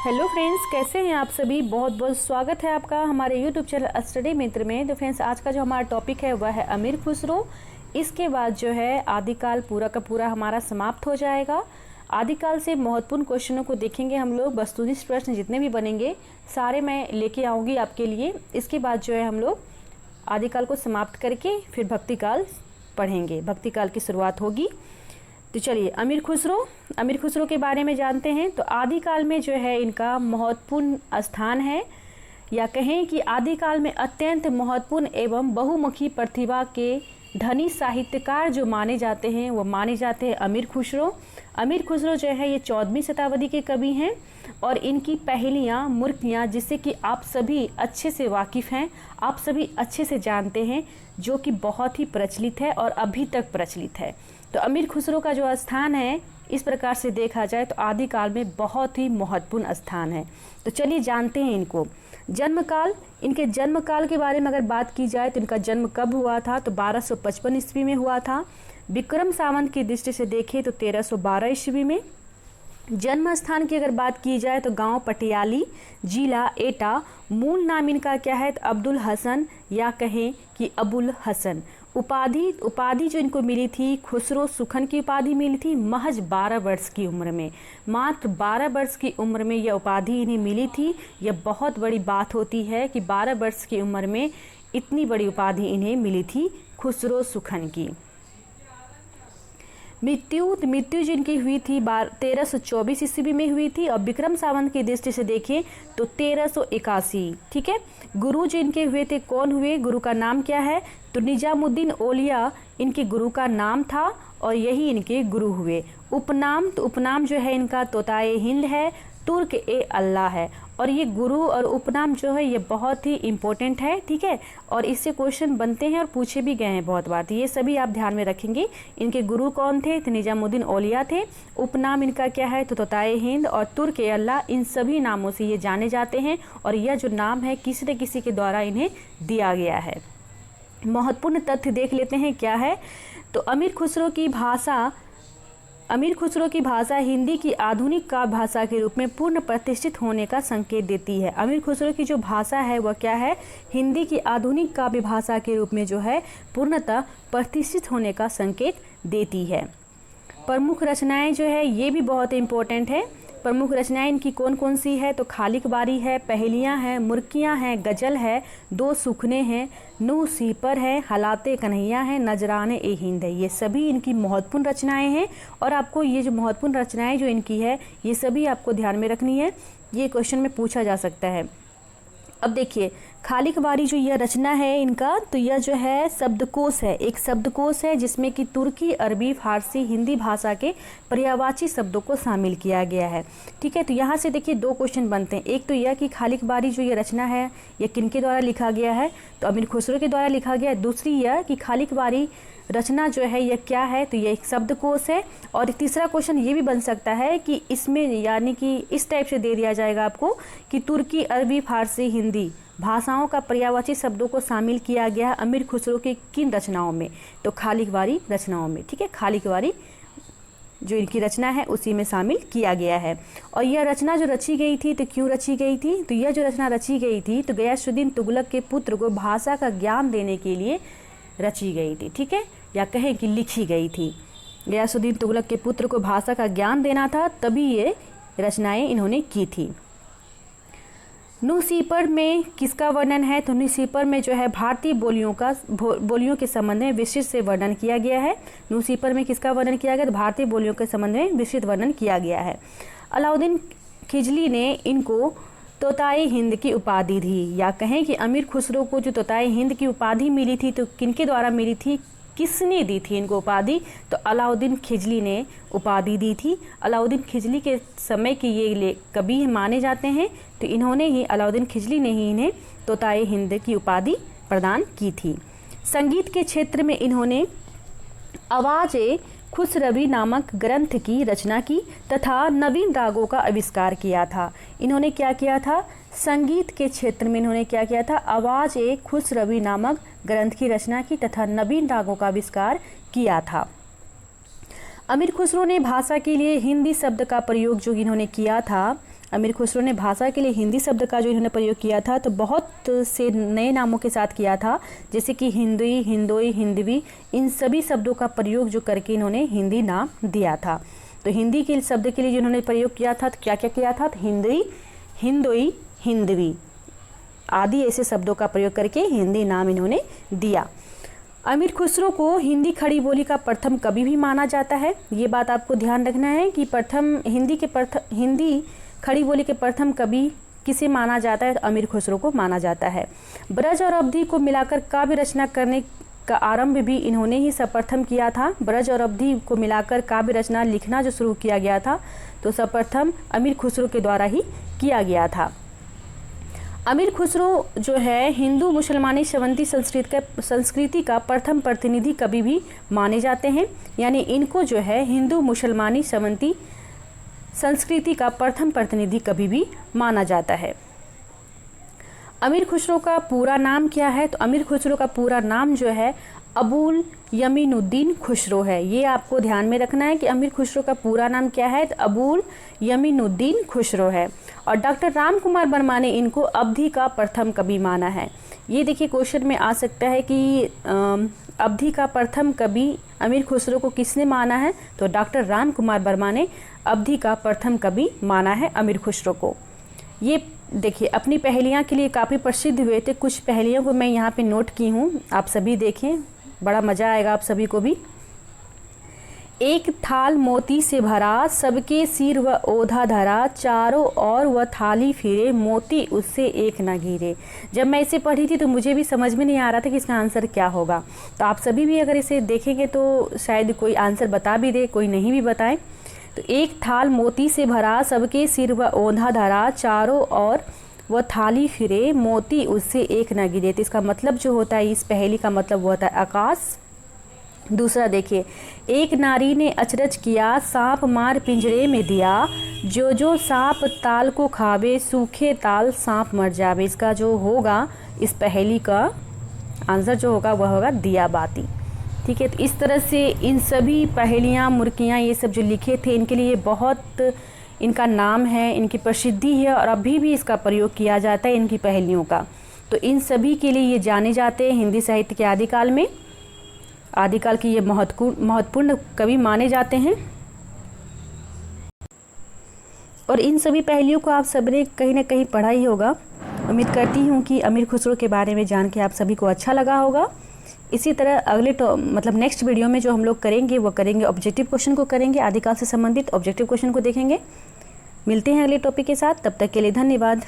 Hello friends, कैसे हैं आप सभी। बहुत बहुत स्वागत है आपका हमारे यूट्यूब चैनल स्टडी मित्र में। तो फ्रेंड्स, आज का जो हमारा टॉपिक है वह है अमीर खुसरो। इसके बाद जो है आदिकाल पूरा का पूरा हमारा समाप्त हो जाएगा। आदिकाल से महत्वपूर्ण क्वेश्चनों को देखेंगे हम लोग। वस्तुनिष्ठ प्रश्न जितने भी बनेंगे सारे मैं लेके आऊँगी आपके लिए। इसके बाद जो है हम लोग आदिकाल को समाप्त करके फिर भक्तिकाल पढ़ेंगे। भक्तिकाल की शुरुआत होगी। तो चलिए अमीर खुसरो के बारे में जानते हैं। तो आदिकाल में जो है इनका महत्वपूर्ण स्थान है, या कहें कि आदिकाल में अत्यंत महत्वपूर्ण एवं बहुमुखी प्रतिभा के धनी साहित्यकार जो माने जाते हैं वो माने जाते हैं अमीर खुसरो जो है ये 14वीं शताब्दी के कवि हैं और इनकी पहेलियाँ मुर्कियाँ जिससे कि आप सभी अच्छे से वाकिफ़ हैं, आप सभी अच्छे से जानते हैं, जो कि बहुत ही प्रचलित है और अभी तक प्रचलित है। तो अमीर खुसरो का जो स्थान है इस प्रकार से देखा जाए तो आदिकाल में बहुत ही महत्वपूर्ण स्थान है। तो चलिए जानते हैं इनको। जन्मकाल, इनके जन्मकाल के बारे में अगर बात की जाए तो इनका जन्म कब हुआ था तो 1255 ईस्वी में हुआ था। विक्रम संवत की दृष्टि से देखें तो 1312 ईस्वी में। जन्म स्थान की अगर बात की जाए तो गांव पटियाली, जिला एटा। मूल नाम इनका क्या है तो अब्दुल हसन, या कहें कि अबुल हसन। उपाधि जो इनको मिली थी खुसरो सुखन की उपाधि मिली थी महज 12 वर्ष की उम्र में। मात्र 12 वर्ष की उम्र में यह उपाधि इन्हें मिली थी। यह बहुत बड़ी बात होती है कि 12 वर्ष की उम्र में इतनी बड़ी उपाधि इन्हें मिली थी खुसरो सुखन की। मृत्यु जिनकी हुई थी 1324 ईस्वी में हुई थी और विक्रम संवत की दृष्टि से देखें तो 1381। ठीक है। गुरु जो इनके हुए थे, कौन हुए, गुरु का नाम क्या है तो निजामुद्दीन औलिया इनके गुरु का नाम था और यही इनके गुरु हुए। उपनाम, तो उपनाम जो है इनका तोताए हिंद है, तुर्क ए अल्लाह है। और ये गुरु और उपनाम जो है ये बहुत ही इम्पोर्टेंट है। ठीक है। और इससे क्वेश्चन बनते हैं और पूछे भी गए हैं बहुत बार। तो ये सभी आप ध्यान में रखेंगे। इनके गुरु कौन थे तो निजामुद्दीन औलिया थे। उपनाम इनका क्या है तो तोताए हिंद और तुर्क ए अल्लाह। इन सभी नामों से ये जाने जाते हैं और यह जो नाम है किसी न किसी के द्वारा इन्हें दिया गया है। महत्वपूर्ण तथ्य देख लेते हैं क्या है तो अमीर खुसरो की भाषा हिंदी की आधुनिक काव्य भाषा के रूप में पूर्ण प्रतिष्ठित होने का संकेत देती है। अमीर खुसरो की जो भाषा है वह क्या है, हिंदी की आधुनिक काव्य भाषा के रूप में जो है पूर्णतः प्रतिष्ठित होने का संकेत देती है। प्रमुख रचनाएं जो है ये भी बहुत इम्पोर्टेंट है। प्रमुख रचनाएं इनकी कौन कौन सी है तो खालिक बारी है, पहेलियां हैं, मुर्कियां हैं, गज़ल है, दो सुखने हैं, नू सीपर है, हालाते कन्हैया है, नजराने ए हिंद है। ये सभी इनकी महत्वपूर्ण रचनाएं हैं और आपको ये जो महत्वपूर्ण रचनाएं जो इनकी है ये सभी आपको ध्यान में रखनी है। ये क्वेश्चन में पूछा जा सकता है। अब देखिए खालिक बारी जो यह रचना है इनका तो यह जो है शब्दकोश है, एक शब्दकोश है जिसमें कि तुर्की, अरबी, फारसी, हिंदी भाषा के पर्यायवाची शब्दों को शामिल किया गया है। ठीक है। तो यहाँ से देखिए दो क्वेश्चन बनते हैं। एक तो यह कि खालिक बारी जो यह रचना है यह किनके द्वारा लिखा गया है तो अमीर खुसरो के द्वारा लिखा गया है। दूसरी यह कि खालिक बारी रचना जो है यह क्या है तो यह एक शब्दकोश है। और तीसरा क्वेश्चन ये भी बन सकता है कि इसमें यानी कि इस टाइप से दे दिया जाएगा आपको कि तुर्की, अरबी, फारसी, हिंदी भाषाओं का पर्यायवाची शब्दों को शामिल किया गया है अमीर खुसरो की किन रचनाओं में तो खालिक बारी रचनाओं में। ठीक है। खालिक बारी जो इनकी रचना है उसी में शामिल किया गया है। और यह रचना जो रची गई थी तो क्यों रची गई थी तो यह जो रचना रची गई थी तो गयासुद्दीन तुगलक के पुत्र को भाषा का ज्ञान देने के लिए रची गई थी। ठीक है। या कहें कि लिखी गई थी। गयासुद्दीन तुगलक के पुत्र को भाषा का ज्ञान देना था, तभी ये रचनाएं इन्होंने की थी। नूसीपर में किसका वर्णन है तो नूसीपर में जो है भारतीय बोलियों के संबंध में विस्तृत से वर्णन किया गया है। नूसीपर में किसका वर्णन किया गया तो भारतीय बोलियों के संबंध में विस्तृत वर्णन किया गया है। अलाउद्दीन खिजली ने इनको तोताए हिंद की उपाधि दी, या कहें कि अमीर खुसरो को जो तोताए हिंद की उपाधि मिली थी तो किनके द्वारा मिली थी, किसने दी थी इनको उपाधि तो अलाउद्दीन खिजली ने उपाधि दी थी। अलाउद्दीन खिजली के समय के ये कवि माने जाते हैं तो इन्होंने ही, अलाउद्दीन खिजली ने ही इन्हें तोताए हिंद की उपाधि प्रदान की थी। संगीत के क्षेत्र में इन्होंने आवाज़ खुसरवी नामक ग्रंथ की रचना की तथा नवीन रागों का आविष्कार किया था। इन्होंने क्या किया था, संगीत के क्षेत्र में इन्होंने क्या किया था, आवाज़ खुसरवी नामक ग्रंथ की रचना की तथा नवीन रागों का आविष्कार किया था। अमीर खुसरो ने भाषा के लिए हिंदी शब्द का प्रयोग जो इन्होंने किया था अमीर खुसरो ने भाषा के लिए हिंदी शब्द का जो इन्होंने प्रयोग किया था तो बहुत से नए नामों के साथ किया था, जैसे कि हिंदुई, हिंदोई, हिंदवी, इन सभी शब्दों का प्रयोग जो करके इन्होंने हिंदी नाम दिया था। तो हिंदी के शब्द के लिए जो इन्होंने प्रयोग किया था तो क्या क्या किया था, तो हिंदुई, हिंदोई, हिंदवी आदि ऐसे शब्दों का प्रयोग करके हिंदी नाम इन्होंने दिया। अमीर खुसरो को हिंदी खड़ी बोली का प्रथम कवि भी माना जाता है। ये बात आपको ध्यान रखना है कि हिंदी खड़ी बोली के प्रथम कवि किसे माना जाता है, तो अमीर खुसरो को माना जाता है। ब्रज और अवधि को मिलाकर काव्य रचना करने का आरंभ भी इन्होंने ही सर्वप्रथम किया था। ब्रज और अवधि को मिलाकर काव्य रचना लिखना जो शुरू किया गया था तो सर्वप्रथम अमीर खुसरो के द्वारा ही किया गया था। अमीर खुसरो जो है हिंदू मुसलमानी शवंती संस्कृति का प्रथम प्रतिनिधि कवि भी माने जाते हैं, यानी इनको जो है हिंदू मुसलमानी शवंती संस्कृति का प्रथम प्रतिनिधि कवि भी माना जाता है। अमीर खुसरो का पूरा नाम क्या है, तो अमीर खुसरो का पूरा नाम जो है अबुल यमीनुद्दीन खुसरो है। ये आपको ध्यान में रखना है कि अमीर खुसरो का पूरा नाम क्या है, तो अबुल यमीनुद्दीन खुसरो है। और डॉक्टर राम कुमार वर्मा ने इनको अवधि का प्रथम कवि माना है। ये देखिए क्वेश्चन में आ सकता है कि अवधि का प्रथम कवि अमीर खुसरो को किसने माना है, तो डॉक्टर राम कुमार वर्मा ने अवधि का प्रथम कवि माना है अमीर खुसरो को। ये देखिए अपनी पहेलियाँ के लिए काफ़ी प्रसिद्ध हुए थे। कुछ पहेलियों को मैं यहाँ पे नोट की हूँ, आप सभी देखें, बड़ा मज़ा आएगा आप सभी को भी। एक थाल मोती से भरा, सबके सिर व ओधा धरा, चारों ओर वह थाली फिरे, मोती उससे एक न गिरे। जब मैं इसे पढ़ी थी तो मुझे भी समझ में नहीं आ रहा था कि इसका आंसर क्या होगा। तो आप सभी भी अगर इसे देखेंगे तो शायद कोई आंसर बता भी दे, कोई नहीं भी बताए। तो एक थाल मोती से भरा, सबके सिर व ओधा धरा, चारों ओर वह थाली फिरे, मोती उससे एक न गिरे। तो इसका मतलब जो होता है, इस पहेली का मतलब वो होता है आकाश। दूसरा देखिए, एक नारी ने अचरज किया, सांप मार पिंजरे में दिया, जो जो सांप ताल को खावे, सूखे ताल सांप मर जावे। इसका जो होगा, इस पहेली का आंसर जो होगा वह होगा दिया बाती। ठीक है, तो इस तरह से इन सभी पहेलियाँ, मुर्कियाँ, ये सब जो लिखे थे, इनके लिए बहुत इनका नाम है, इनकी प्रसिद्धि है और अभी भी इसका प्रयोग किया जाता है इनकी पहेलियों का। तो इन सभी के लिए ये जाने जाते हैं हिंदी साहित्य के आदिकाल में। आदिकाल की ये महत्वपूर्ण कवि माने जाते हैं। और इन सभी पहेलियों को आप सबने कहीं ना कहीं पढ़ा ही होगा। उम्मीद करती हूँ कि अमीर खुसरो के बारे में जान के आप सभी को अच्छा लगा होगा। इसी तरह अगले नेक्स्ट वीडियो में जो हम लोग करेंगे वो करेंगे ऑब्जेक्टिव क्वेश्चन को करेंगे, आदिकाल से संबंधित ऑब्जेक्टिव क्वेश्चन को देखेंगे। मिलते हैं अगले टॉपिक के साथ, तब तक के लिए धन्यवाद।